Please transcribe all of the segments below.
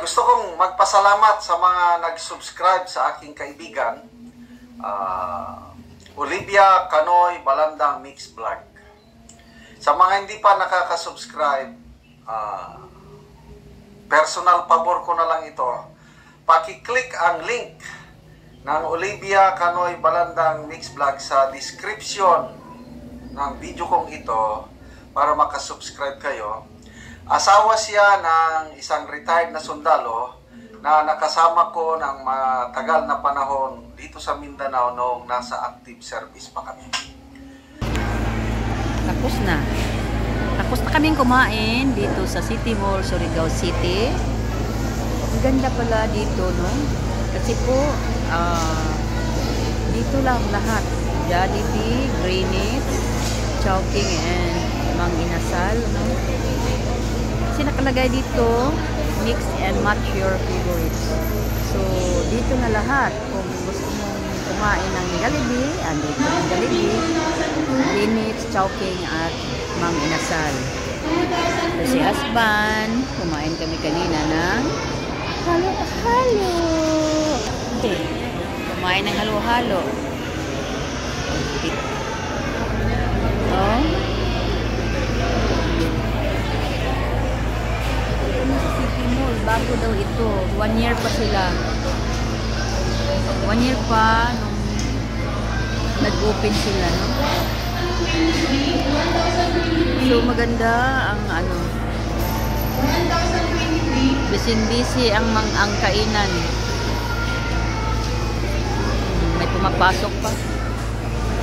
Gusto kong magpasalamat sa mga nag-subscribe sa aking kaibigan, Olivia Canoy Balandang Mix Vlog. Sa mga hindi pa nakaka-subscribe, personal pabor ko na lang ito, paki-click ang link ng Olivia Canoy Balandang Mix Vlog sa description ng video kong ito para makasubscribe kayo. Asawa siya ng isang retired na sundalo na nakasama ko ng matagal na panahon dito sa Mindanao noong nasa active service pa kami. Tapos na kaming kumain dito sa City Mall, Surigao City. Ang ganda pala dito, no? Kasi po, dito lang lahat. Jollibee, Greenwich, Chowking, and Mang Inasal, no? Kasi nakalagay dito, mix and match your favorites. So, dito na lahat. Kung gusto mong kumain ng Jollibee, andito ng Jollibee, Greenwich, Chowking, at Mang Inasal. So, si husband, kumain kami kanina ng halo-halo. Okay. Kumain ng halo-halo. Oh. Bago daw ito. 1 year pa sila. 1 year pa nung nag-open sila, no? So, maganda ang ano. Busy ang kainan. May pumapasok pa.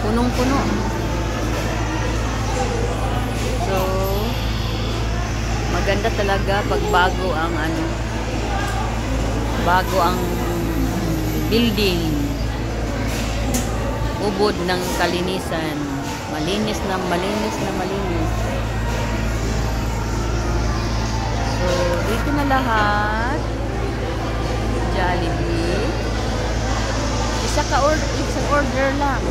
Punong-puno. So, maganda talaga pag bago ang building, ubod ng kalinisan, malinis. So dito na lahat. Jollibee, isang order lang,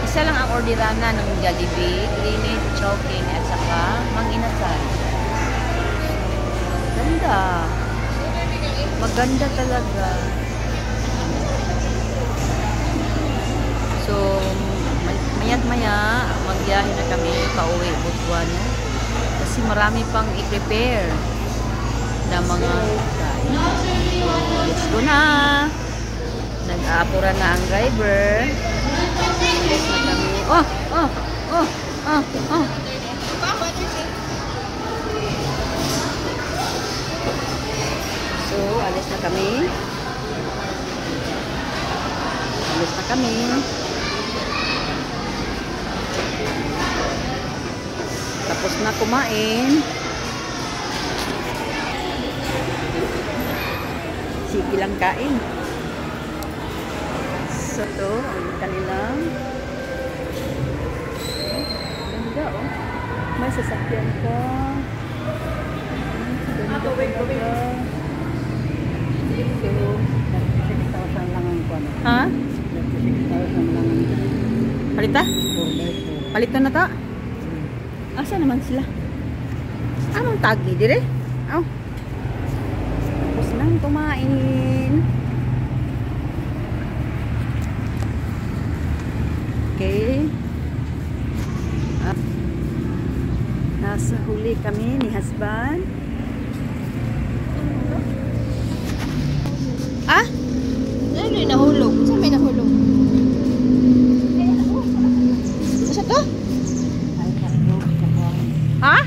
isa lang ang orderana ng Jollibee, Greenwich, Chowking, at saka Mang Inasal. Maganda talaga. So, maya't maya, magbiyahe na kami pauwi Butuan. Kasi marami pang i-prepare na mga kain. So, let's go na. Nag-aapura na ang driver. Let's na kami. So, alis na kami. Tapos na kumain. Sige lang kain. So, ito ang kanilang ganda, oh. May sasakyan ka. Ganda talaga. So, 36,000 lang ang kuwan. Ha? 36,000 lang ang palita? Palito na ta? Asa naman sila? Anong tagi dire? Oh. Tapos nang kumain. Okay. Nasa huli kami ni husband. Ah? Ano yung nahulog? Saan may nahulog? Masa to? Ha?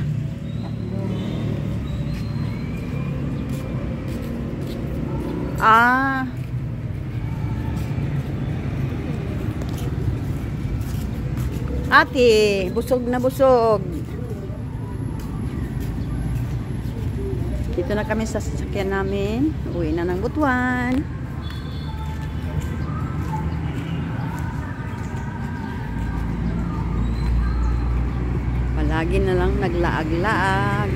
Ah. Ate, busog na busog. Dito na kami sa sasakyan namin. Uwi na ng Butuan. Palagi na lang naglaag-laag.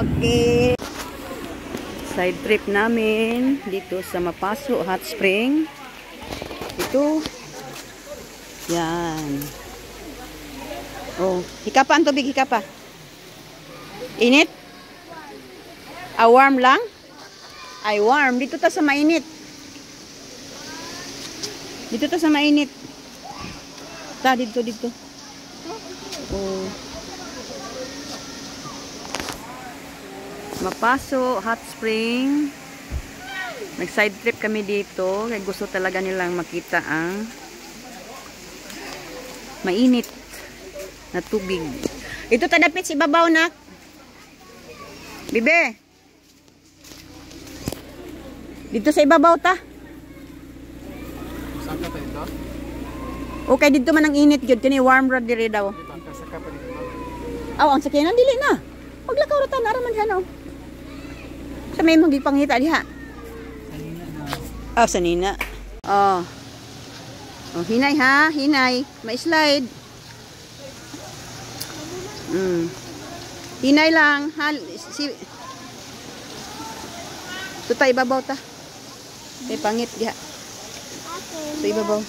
Okay. Side trip namin dito sa Mapaso Hot Spring. Ito. Yan. Oh, hika pa ang tubig, hika pa. Init? Warm lang? Ay, warm. Dito ta sa mainit. Dito ta sa mainit. Ta, dito. Oh. Mapaso Hot Spring. Nag-side trip kami dito. Kaya gusto talaga nilang makita ang mainit na tubig. Ito tadapit si babaw na. Bibe. Dito sa ibabaw ta. Saan ka tayo? Okay, dito man ang init gyud kini warm rod diri daw. Saka pa dito. Ang sakyanan dili na. Paglakaw ra ta na man diha no. Sa may magipangita diha. Sanina. Oh. Oh, hinay ha, hinay. May slide. Hinay lang. Ito tayo ibabaw ta. May pangit diha. Ito ibabaw.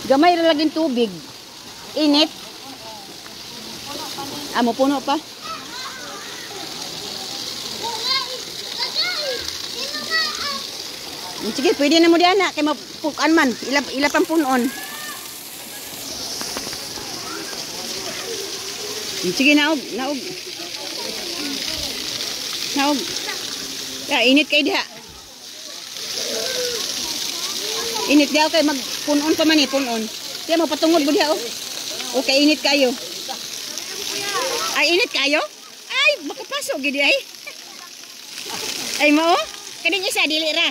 Gamay ra laging tubig. Init. Amo puno pa. Sige, pwede na mo di anak kay mapukan man. Ilapang punon. Sige, naog. Init kay diha. Init diha kay magpunon pa man ni punon. Diya mo patungod mo diha oh. Okay, init kayo. Ay, init kayo? Ay, makapasok gid ay. Ay mo? Kani niya sa dili ra.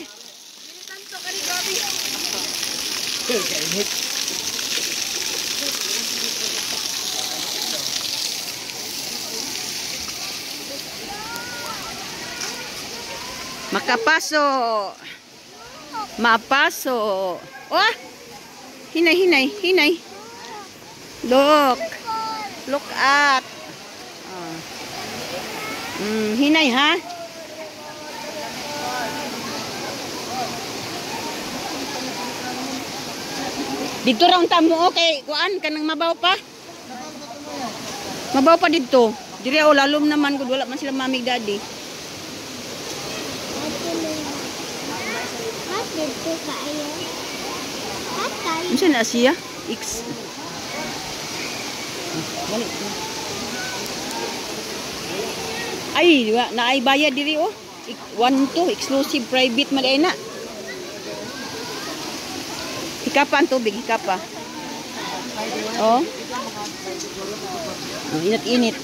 Makapaso. Mapaso. Oh! Hinay. Look at. Hinay ha. Dito ra unta mo okay, kuan kanang mabaw pa. Mabaw pa dito. Diri o lalom naman gud wala man sila mamig daddy. Dito kayo. Patay. Unsa na siya? Ay, naay bayad diri oh. 1-2 exclusive private man ay na. Hika pa ang tubig, hika pa. Oh. Init.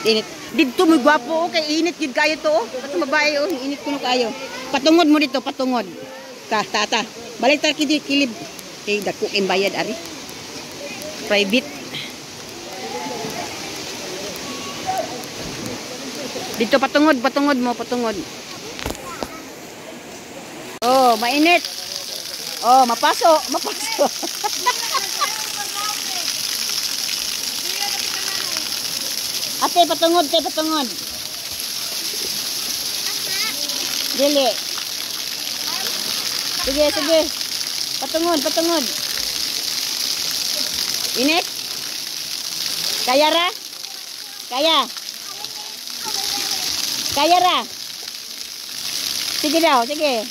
Init. Dito mo gwapo kay init gid kayo to oh. Kato babae oh, init kuno kayo. Patungod mo dito, patungod. Tata. Balik ta kilib. Kay dako kay bayad ari. Private. Dito patungod mo. Oh, mainit. Oh, mapaso. Ate, patungod. Dili. Sige. Patungod. Init? Kaya ra? Kaya ra? Sige daw, sige.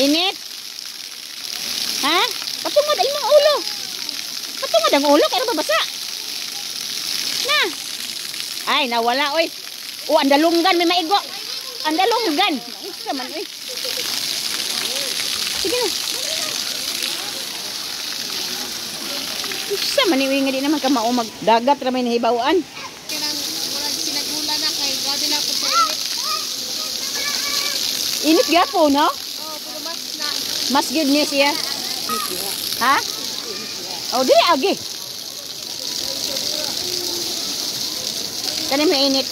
Init? Ha? Patungod ay mga ulo. Patungod ang ulo kaya babasa. Na. Ay, nawala oy. O andalunggan may maigo. Andalunggan. Isa man oy. Sige na. Isa man ni nga di naman ka maumag. Dagat ra may nahibawaan. Kanang wala sinagula na kay grabe na po sa init. Init gapo, no? Oh, pero mas na. Mas good niya siya. Ha? Oh, di agi. Kani mainit.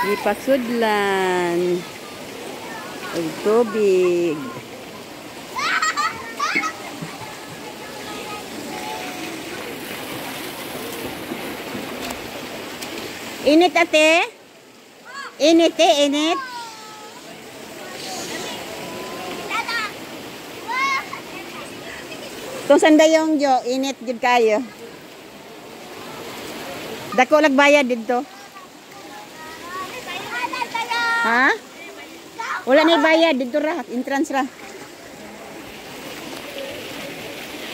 Ipasudlan. Ang tubig. Init ate? Init init. Kung sanda yung jo, init jud kayo. Dako lag bayad dito. Ha? Wala na bayad dito ra, entrance ra.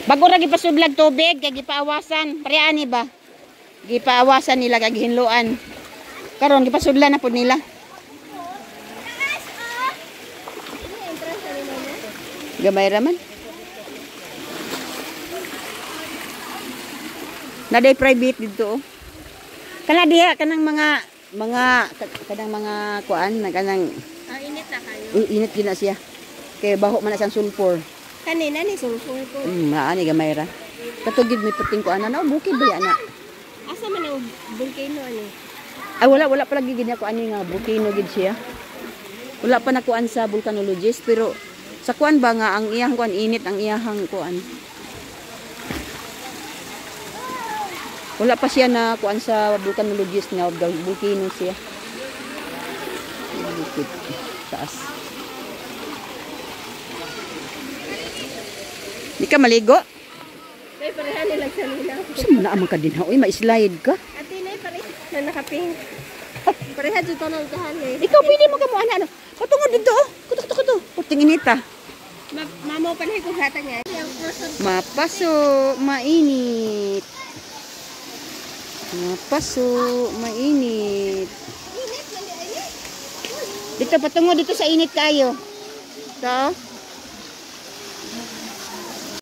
Bago ra gipasudlag tubig kay gipaawasan, pareani ba? Gipaawasan nila kag hinluan. Karon gipasudlan na pud nila. Gamay ra man. Naday private dito. Kana diha kanang mga kanang mga kuan na kanang Init na kayo. init gyud na siya. Kay baho man na siyang sulfur. Kanina ni sulfur ko. Maani gamay ra. Katugid mi puting kuan na bukid ba yan na. Asa man ang volcano ani? Ay wala pa lagi gid ako ani nga volcano gid siya. Wala pa nakuan sa volcanologist pero sa kuan ba nga ang iyang kuan init ang iyahang kuan. Wala pa siya na kuan sa volcanologist nga volcano siya. Bukid taas. Di ka maligo? Kay pareha nila sa nila. Saan mo na amang ka din ha? Uy, ma-slide ka. Ate nay pareha na nakaping. Pareha jud to nang kahan eh. Ikaw pwede mo ka mo ano? Patungod dito oh. Kutok. Puting inita. Mamo pa na ko hata niya. Yung person Mapaso, mainit. Mapaso, mainit. init man di ay. Dito, patungod dito sa init kayo. Ito.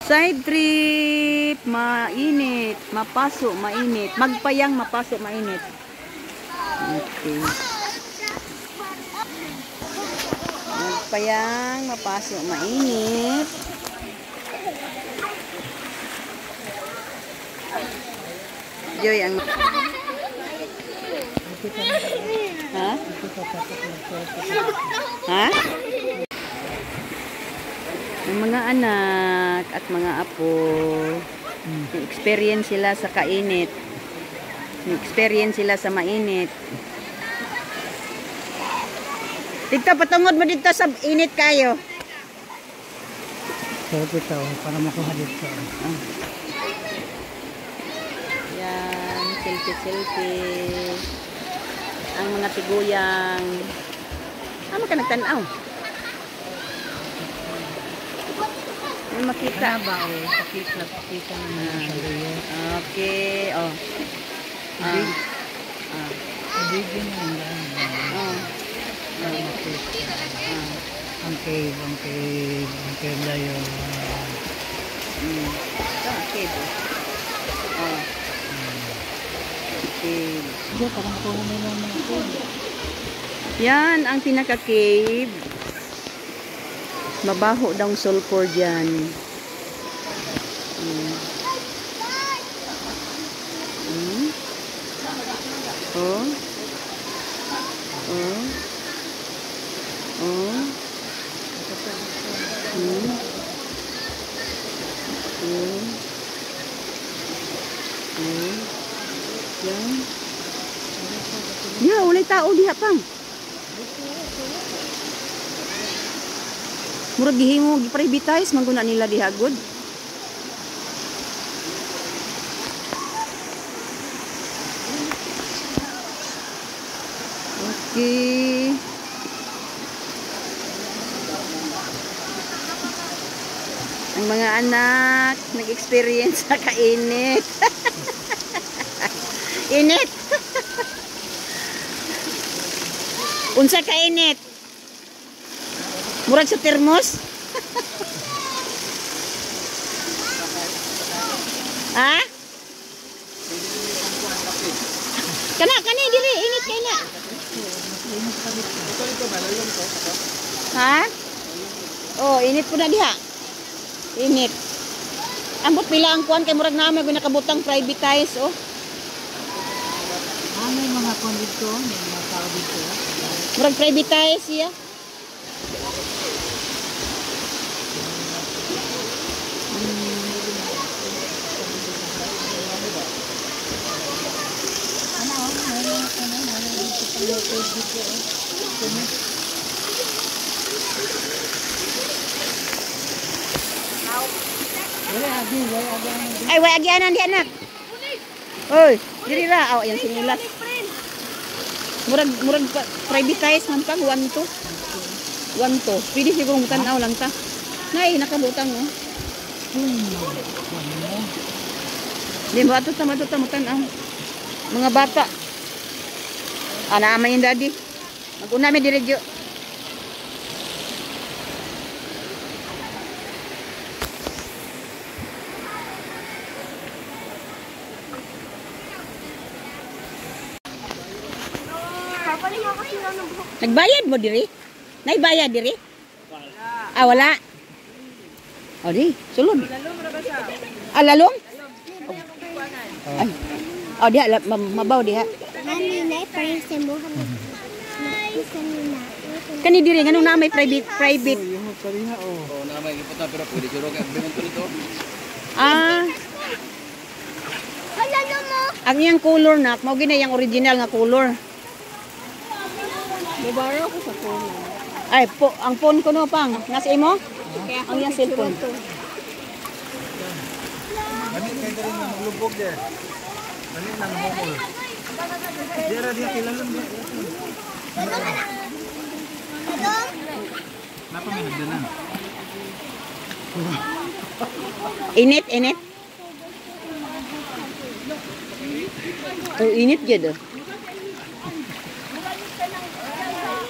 Side trip, mainit. Mapaso, mainit. Magpayang, mapaso, mainit. Okay. Magpayang, mapaso, mainit. Joy, ang... Ha? Ha? Ang mga anak at mga apo, experience sila sa kainit. Experience sila sa mainit. Dito, patungod mo dito sa init kayo. So, dito, para makuha dito. Yan, selfie. Ang mga tiguyang. Ano ka nagtanaw? May makita. Ba, o, pakita na Okay, oh. Bigyan mo lang yan. Oh. Ang cave na yung... Okay. Oh. Okay. Diyo, parang kuha na lang mga cave. Yan ang pinaka-cave. Mabaho daw sulfur dyan. Oh. Yan. Ya, walay tao diha pang. Murag gihimo gi-privatize man guna nila diha good. Okay. Ang mga anak nag-experience sa kainit. Init. Unsa kainit? Murag sa termos. Ha? Kani diri init kay na. Ha? Oh, init po na diha. Init. Ambot pila ang kuan kay murag naman gyud nakabutang privatize oh. May mga kwan dito, may mga tao dito. Murag privatize siya. Ay, way agianan di anak. Oy, diri ra. Oh, yan sinilas. Murag privatize man pag 1 to. Pwede siguro tanaw lang ta. Nay, nakabutang oh. Di ba ato tama tanaw. Mga bata. Ana amay yung daddy. Mag-una mi diretso. Nagbayad mo diri? Naibayad diri? Wala. Ah, wala. O di, sulod. Ah, lalong? Ay. Oh, diha, mabaw diha. Kani diri, ganun na may private. Oh, na may iputan pero pwede juro kay bimonto nito. Ah. Ang iyang color na, mao gina yang original nga color. Mabara ko sa phone. Ay, ang phone ko no pang. Nasa imo? Ang iyang cellphone. Ani kay diri na maglubog de. Ani nang momol. Dira dia kilalam dia. Napa may nagdanan? Init. Oh, init gyud.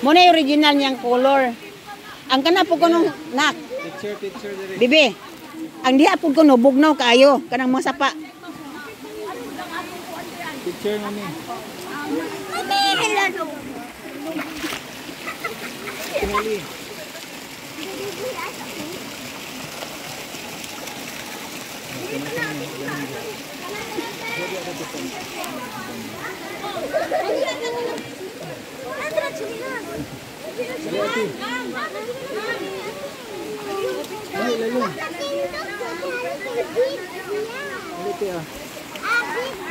Mo na yung original niyang color. Ang kana po kuno nak. Picture diri. Bibi. Ang diha po kuno bugnaw kaayo kanang mga sapa. Picture na ni. Tingali.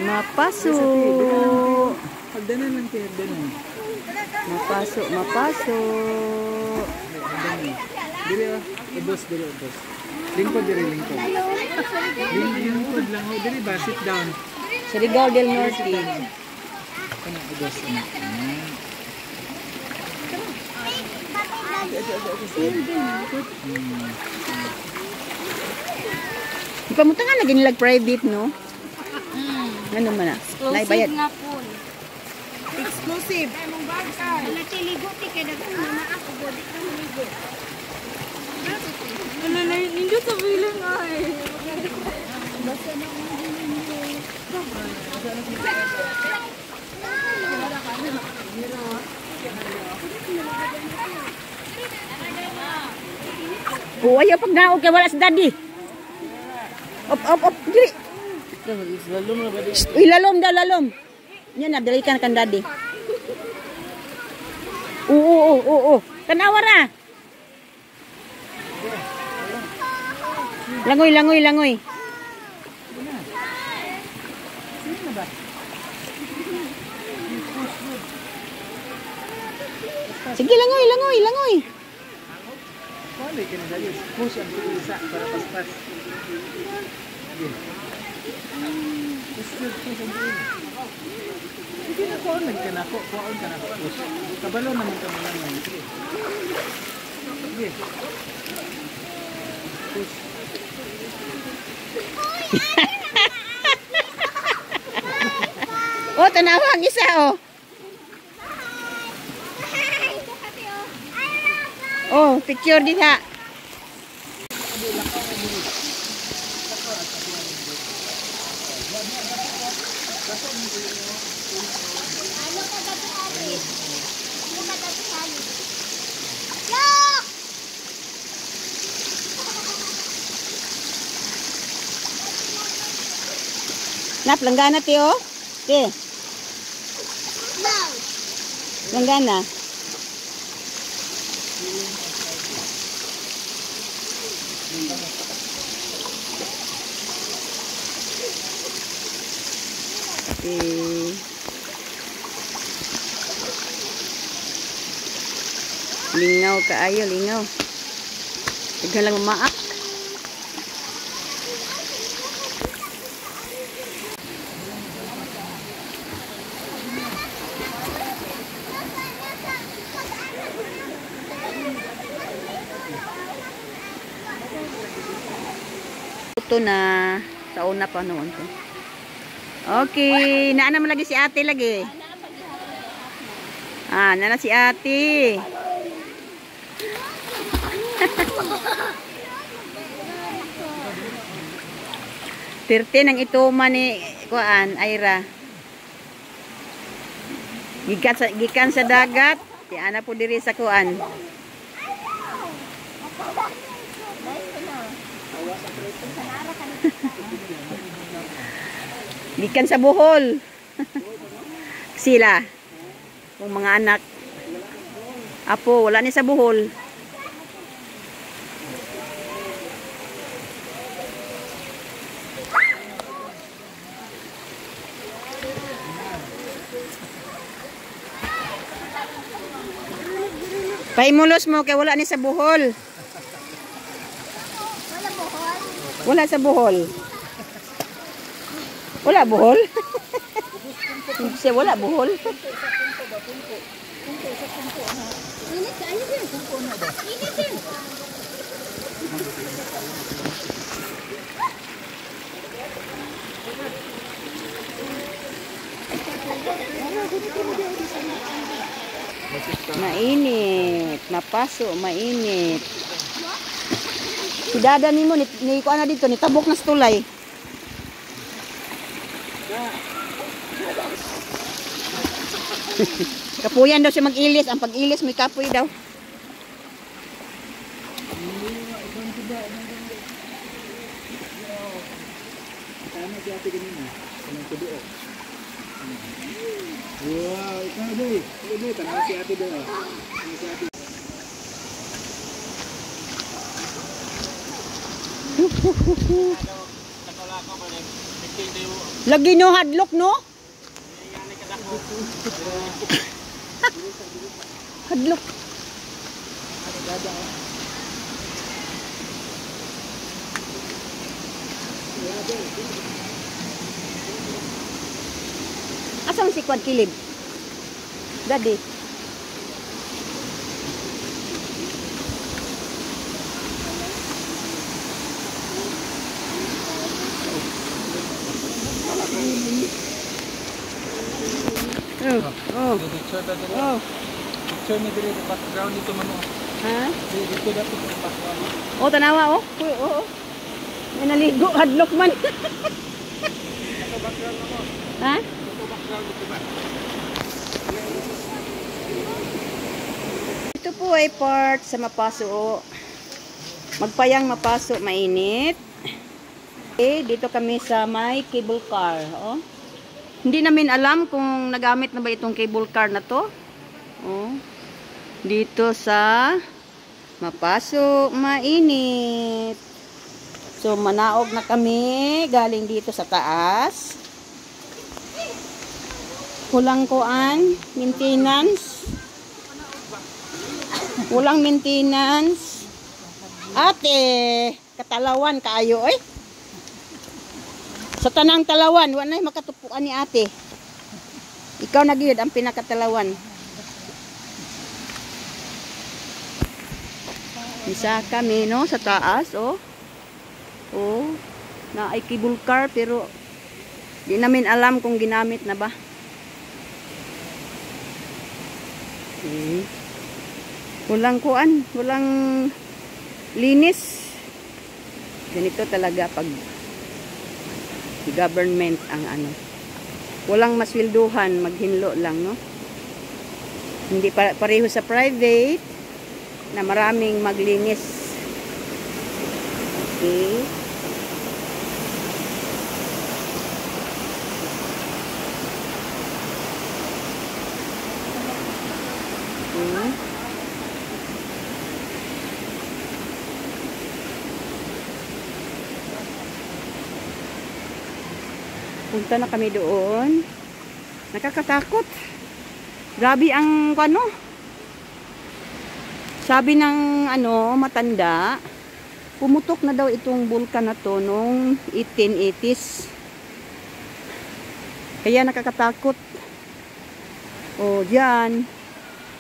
Mapaso. Hagdanan lang kayo, hagdanan. Mapaso. Dili ubos. Lingkod diri, lingkod. Lingkod lang ho, diri ba, sit down. Surigao del Norte. Kana ubos na. Pamunta nga lagi nilag private no? Ano man na? Naibayad. Nga po. Exclusive. Ligo ti kay dagan mama ako body ka ligo. Hindi sa bilang ay. Basta na Oh, ayaw pag naog kay wala si daddy. Op, dili. Uy, lalom. Yan na, dali ka na kan daddy. Oo. Tanawa ra. Langoy. Sige, langoy. Wala kini dali. Push ang isa para paspas. Hindi na ko nagkanako, kuan ka na push. Kabalo naman ka man lang. Sige. Push. Oh, tanawa ang isa oh. Oh, picture diha. Nap, langgana tiyo. Ti. Langgana. Okay. Lingaw kaayo, lingaw. Tignan lang umaak. Ito na sa una pa noon ko. Okay, naana mo lagi si ate lagi. Ah, naana si ate. Tirte ng ituman ni kuan Ira. Gikan sa dagat, di ana po diri sa kuan. Gikan sa Bohol. Sila. Kung mga anak. Apo, wala ni sa Bohol. Pahimulos mo kay wala ni sa Bohol. Wala sa Bohol. Wala Bohol? Siya wala Bohol. Mainit. Napaso, mainit. Si dada nimo ni ko ana dito ni tabok na stulay. Kapuyan daw siya mag-ilis. Ang pag-ilis may kapoy daw. Wow, ikaw doy. Doy, tanaw si ate doy. Lagi no hadlok no? Hadlok. Asang si Kwad Kilib? Daddy. Oh. Oh. Picture ni diri sa background dito man. Ha? Dito dapat sa background. Oh, tanawa oh. Oo. May naligo hadlok man. Ha? Ito po ay part sa Mapaso. Magpayang Mapaso, mainit. Okay, dito kami sa may cable car. Oh. Hindi namin alam kung nagamit na ba itong cable car na to. Oh. Dito sa Mapaso, mainit. So, manaog na kami galing dito sa taas. Kulang kuan, maintenance. Kulang maintenance. Ate, katalawan kaayo eh. Sa tanang talawan, wala makatupuan ni ate. Ikaw na gyud ang pinakatalawan. Isa kami no sa taas oh. Oh, na ay cable car pero di namin alam kung ginamit na ba. Walang kuan, walang linis. Ganito talaga pag government ang ano. Walang maswelduhan, maghinlo lang, no? Hindi pareho sa private na maraming maglinis. Okay. Punta na kami doon. Nakakatakot. Grabe ang ano. Sabi ng ano, matanda, pumutok na daw itong bulkan na to noong 1880s. Kaya nakakatakot. O, diyan.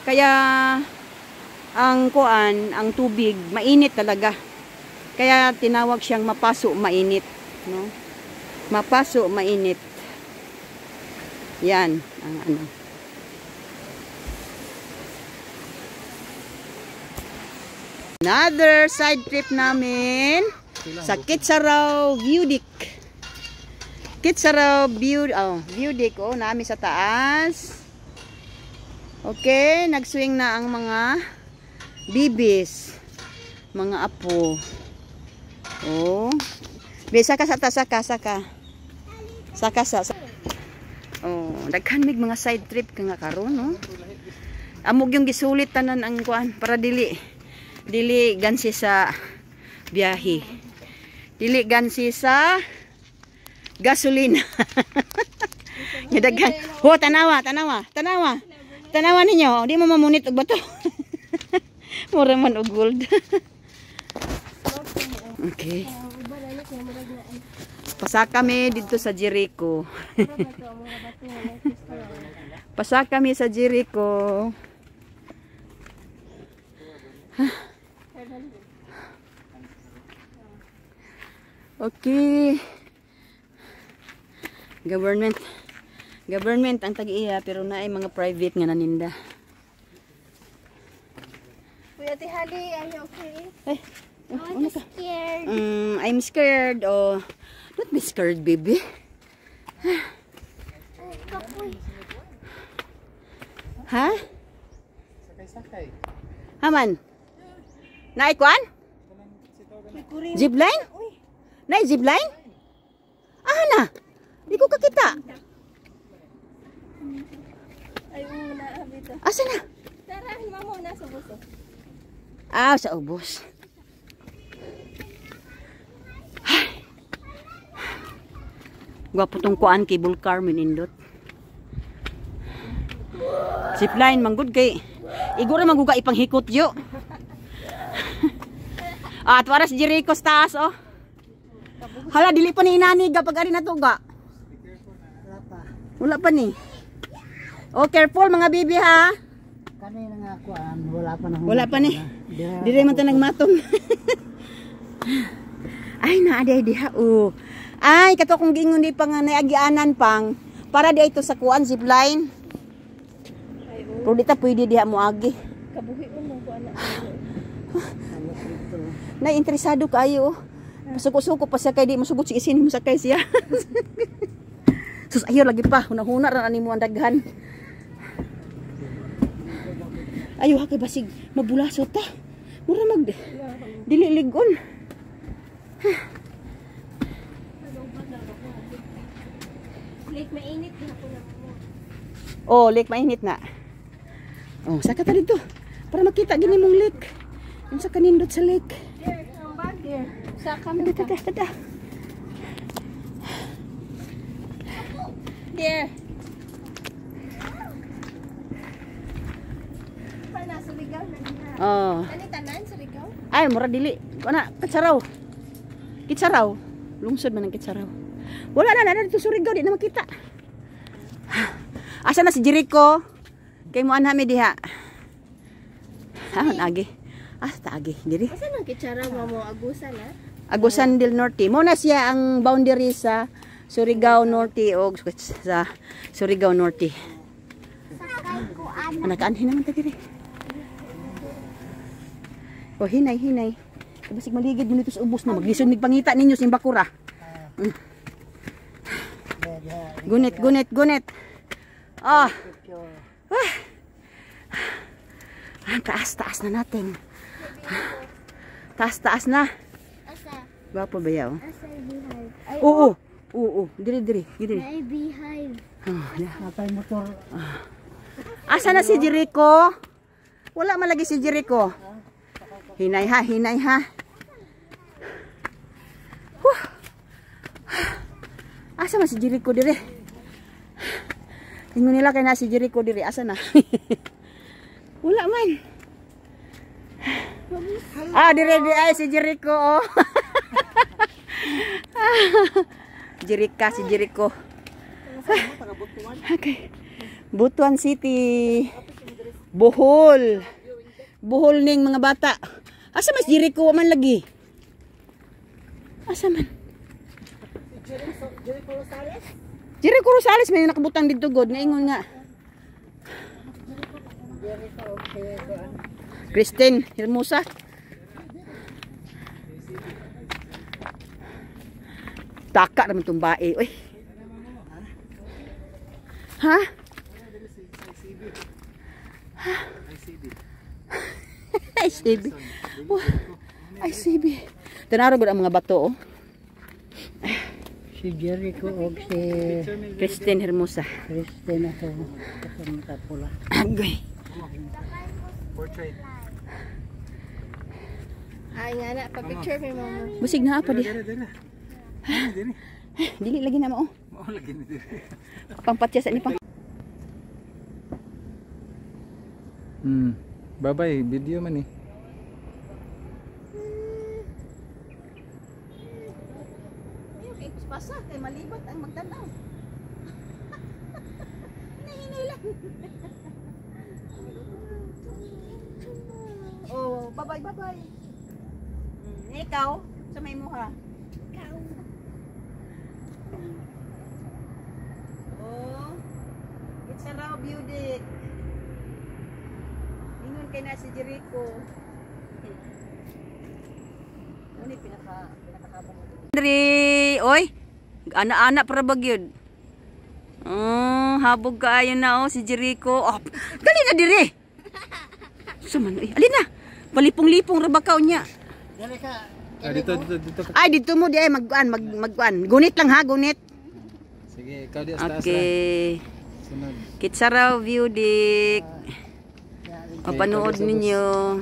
Kaya ang kuan, ang tubig, mainit talaga. Kaya tinawag siyang mapaso mainit, no? Mapaso mainit. Yan ang ano. Another side trip namin sa Kitsaraw View Deck. Kitsaraw View Deck, oh, namin sa taas. Okay, nagswing na ang mga bibis, mga apo. Oh. Bisa ka sa saka. Oh, daghan mig mga side trip ka nga karon, no? Amog yung gisulit tanan ang kuan para dili gansi sa biyahe. Dili gansi sa gasolina. Daghan. Ho, tanawa ninyo, di mo mamunit og bato. Mura man og gold. Okay. Pasa kami dito sa Jericho. Pasa kami sa Jericho. Okay. Government ang tag-iya pero naay mga private nga naninda. Kuya Tihali, are you okay? I'm scared. I'm scared. Oh, don't be scared, baby. Ha? Sakay. Haman. Naay kuan? Zipline? Naay zipline? Ah na. Di ko kakita. Ay, una, abito. Asa na? Tara, mamo na sa bus. Ah, sa ubos. Gwapo tong kuan cable car minindot. Zipline manggod kay igura manguga ipanghikot yo. At waras Jericho taas oh. Hala dili pa ni inani ga pag ari na to ga. Wala pa ni. Oh, careful mga bibi ha. Kanina nga kuan, wala pa na. Wala pa ni. Dire man ta nagmatong. Ay na aday diha oh. Ay kato kung gingon di pa nga naagianan pang para di ito sa kuan zipline. Pero di ta pwede diha mo agi. Kabuhi mo mong kuan na. Na interesado kayo. Pasuko-suko pa siya kay di masugot si isin mo sakay siya. Sus ayo lagi pa hunahuna ra ani mo ang daghan. Ayo ha kay basig mabulasot ta. Mura mag dili ligon. Late mainit na ako na. Oh, lake mainit na. Oh, saka ta dito para makita gini mong lake. Unsa kanindot sa lake? There, ang bag there. Sa kami ka. Tada. There. Pa na sa ligaw na diha. Oh. Ani tanan sa ligaw? Ay, mura dili. Ana, Kitsaraw. Kitsaraw. Lungsod man ang Kitsaraw. Wala na dito Surigao di na makita. Asa na si Jericho? Kay mo anha mi diha. Agi. Agi diri. Asa nang kitsara mo agusan ha? Agusan del Norte. Mo na siya ang boundary sa Surigao Norte o sa Surigao Norte. Sakay ko an. Anakaan naman ta diri. O, hinay. Basig maligid mo nito sa ubos na. Maglisod mig pangita ninyo sa bakura. Gunit. Ah. Taas na natin. Taas na. Asa? Gwapo ba yaw? Asa beehive? Ay, Oo. Diri. ay beehive. Natay motor. Asa na si Jericho? Wala malagi si Jericho. Hinay ha. Asa man si Jericho dire? Tingnan nila kay na si Jericho dire. Asa na? Wala man. Dire ay si Jericho. Oh. Si Jericho. Okay. Butuan City. Bohol ning mga bata. Asa mas Jericho man lagi? Asa man? Jericho Rosales may nakabutang dito god nga ingon nga. Christine Hermosa. Taka naman itong bae. Uy. Ha? ICB. Tanaro ba ang mga bato, oh? Si Jericho o si Christine Hermosa. Christine ako. Kasama ka pula. Agay. Portrait. Ay nga na, pa-picture may mama. Busig na apa di. Dili. Dili lagi na mo. Mao lagi ni dili. Pangpatya sa ni pang. Bye-bye, video man eh. Pasa kay malibat ang magtanaw. Nahinay lang. Oh, bye-bye. Ikaw, sa may muha. Ikaw. Oh, it's a raw beauty. Ingon kay na si Jericho. Ano pinakakabang mo? Andre, oy. Anak-anak para bagyod. Habog kaayo na si Jericho. Oh, dali na dire. Suman oy. Alin na. Palipong-lipong ra bakaw niya. Dali ka. Dito. Ay, dito mo di ay magkuan. Gunit lang ha, gunit. Sige, ikaw di taas. Okay. Sunod. Kitsaraw view dik. Mapanood ninyo.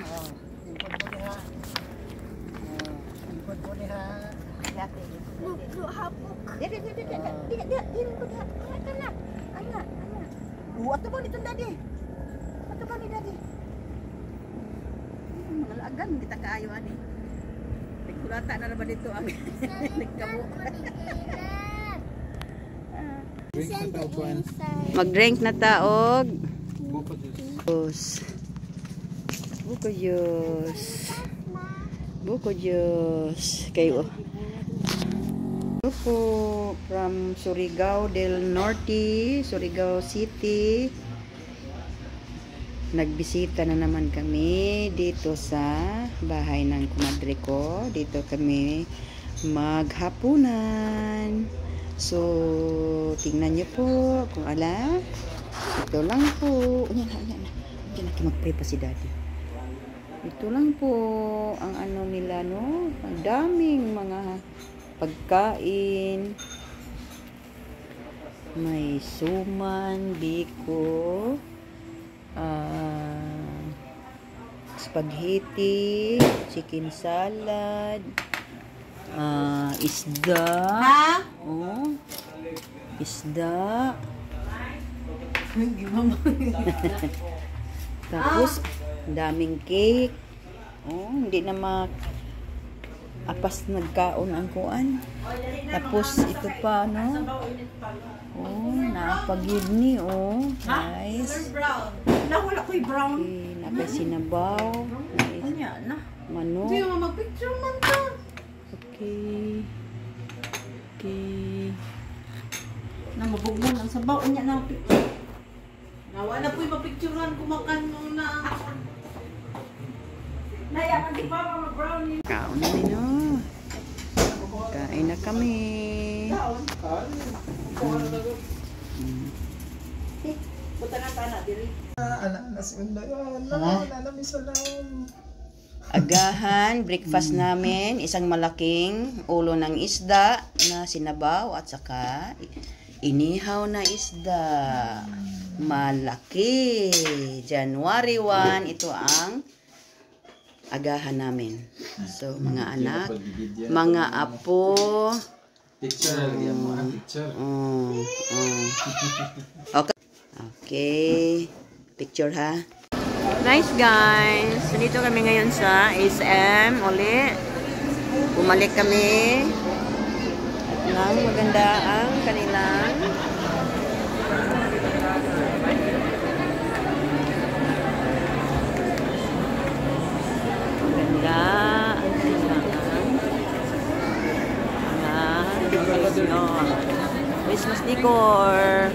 Ato ba nito dadi? Mga laagan kita kaayo ani. Nagkulata na ba dito ang nagkabo. Drink na taupuan. Mag-drink na taog. Buko juice. Kayo. Po from Surigao del Norte, Surigao City. Nagbisita na naman kami dito sa bahay ng kumadre ko. Dito kami maghapunan. So, tingnan nyo po kung ala. Ito lang po. Yan na mag-pray pa si daddy. Ito lang po ang ano nila, no? Ang daming mga pagkain. May suman, biko, spaghetti, chicken salad, isda. Oh, isda. Tapos daming cake. Oh, hindi na apas nagkaon ang kuan. Tapos ito pa, no? Oh, napagid ni, oh. Nice. Nawala ko'y brown. Okay, napasinabaw. Nice. Anya na. Manok. Hindi mo mag-picture man to. Okay. Namabugmon ang sabaw. Anya na picture. Nawala po'y mapicturean kumakan nung na. Kaon na nino. Kain na kami. Agahan, breakfast namin, isang malaking ulo ng isda na sinabaw at saka inihaw na isda. Malaki. January 1, ito ang agahan namin. So, mga anak, mga apo. Picture, picture. Okay. Okay. Picture ha. Nice guys. Dito kami ngayon sa SM uli. Bumalik kami. At maganda ang kanilang Christmas decor.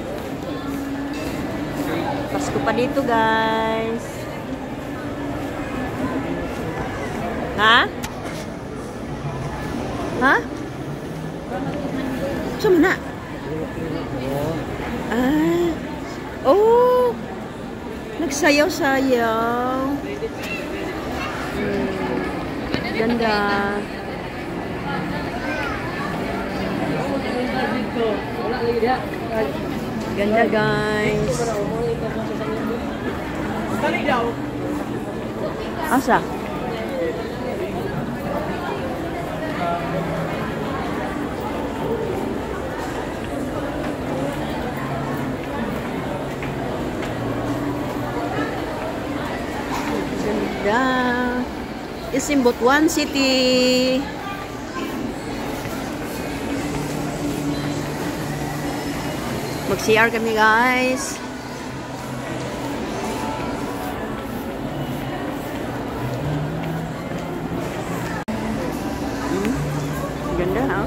Pasko pa dito guys. Ha? Ha? Saan na? Ah. Oh. Nagsayaw-sayaw. Ganda. Ganda guys. Asa? Ganda. SM Butuan City. Mag-CR kami guys. Ganda ha?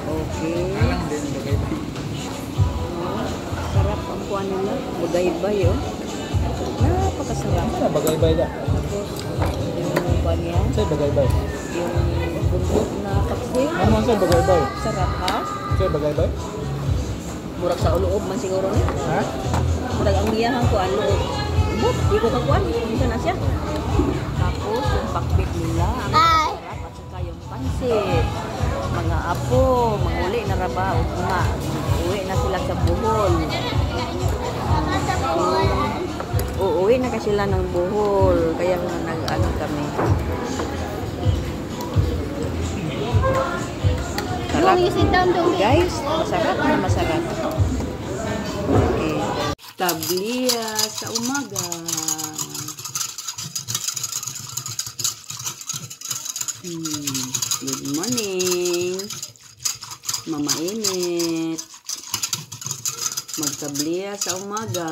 Okay. Sarap ang kuha nila. Bagay-bay oh. Napakasarap. Bagay-bay da. Yung kuha niya. Say bagay-bay. Yung bundok na taksi. Ano say bagay-bay? Sarap ha? Say bagay-bay? Murag sa uloob man siguro ni. Ha? Murag ang biyahan ko ano. Di ko kakuan. Minsan na siya. Tapos yung pakbit nila. Ang sarap at saka yung pansit. Mga apo. Manguli na raba. Uwi na sila sa Bohol. Uuwi na kasi sila ng Bohol. Kaya nag-ano kami. Sarap. Guys, masarap na masarap. Okay. Tablia sa umaga. Good morning. Mamainit. Magtablia sa umaga.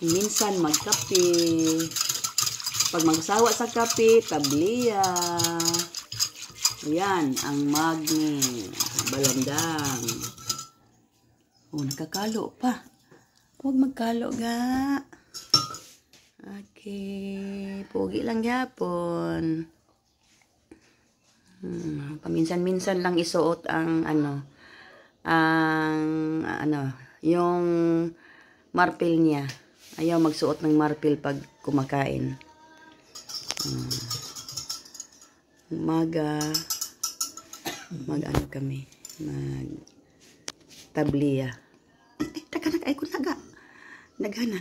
Minsan magkape. Pag magsawa sa kape, tablia. Ayan, ang magni. Balandang. Oh, nakakalo pa. Huwag magkalo ga. Okay. Pugi lang yapon. Paminsan-minsan lang isuot ang yung marpil niya. Ayaw magsuot ng marpil pag kumakain. Umaga. Mag-ano kami. Tablia. Ay, kung naghana.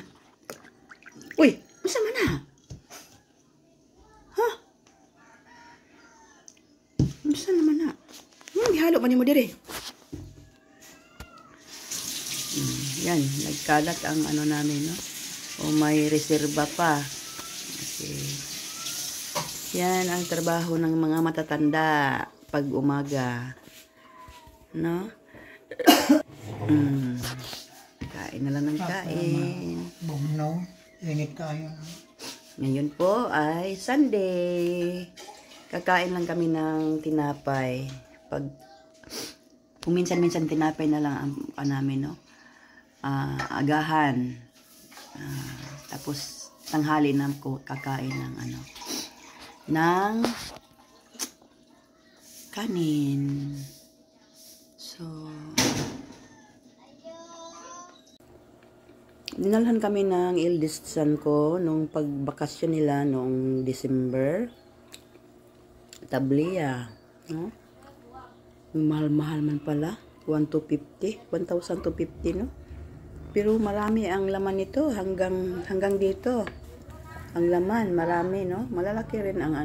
Uy, masama na. Ha? Masama naman na. Ihalo man mo dire. Yan, nagkalat ang ano namin, no? O may reserba pa. Okay. Yan ang trabaho ng mga matatanda pag umaga. No? Kain na lang ng kain. Bumno, ingit tayo. Ngayon po ay Sunday. Kakain lang kami ng tinapay. Kung minsan-minsan tinapay na lang ang namin, no? Agahan. Tapos tanghali na kakain ng ng kanin. So, dinalhan kami ng eldest son ko nung pagbakasyon nila noong December. Tablia, no? Mahal-mahal man pala. 1,250, no? Pero marami ang laman nito hanggang dito. Ang laman, marami, no? Malalaki rin ang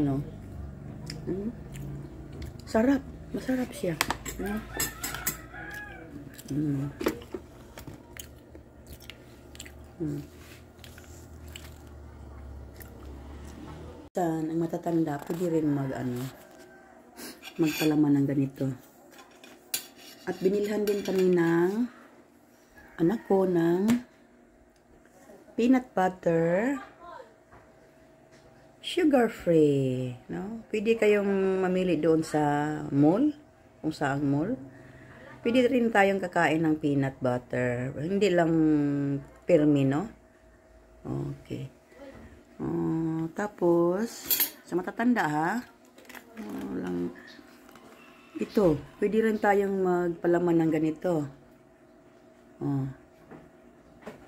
Sarap. Masarap siya. No? Ang matatanda, pwede rin magpalaman ng ganito. At binilhan din kami ng anak ko ng peanut butter, sugar free, no? Pwede kayong mamili doon sa mall, kung saang mall. Pwede rin tayong kakain ng peanut butter. Hindi lang pirmi, no? Okay. Tapos, sa matatanda ha, ito, pwede rin tayong magpalaman ng ganito.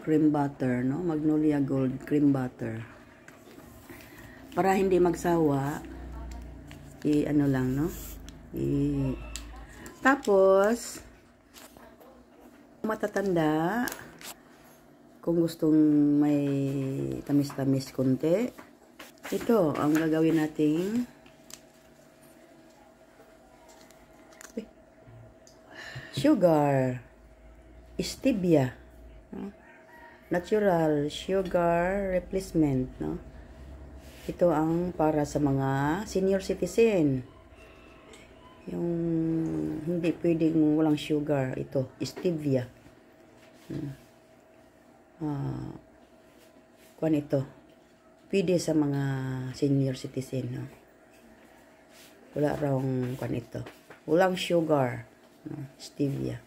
Cream butter, no? Magnolia Gold cream butter. Para hindi magsawa, lang, no? Tapos, matatanda, kung gustong may tamis-tamis konti, ito ang gagawin nating sugar, stevia, no? Natural sugar replacement, no? Ito ang para sa mga senior citizen. Yung hindi pwedeng walang sugar, ito, stevia. Kuwan ito. Pwede sa mga senior citizen, no? Wala raw kuwan ito. Walang sugar, no? Stevia.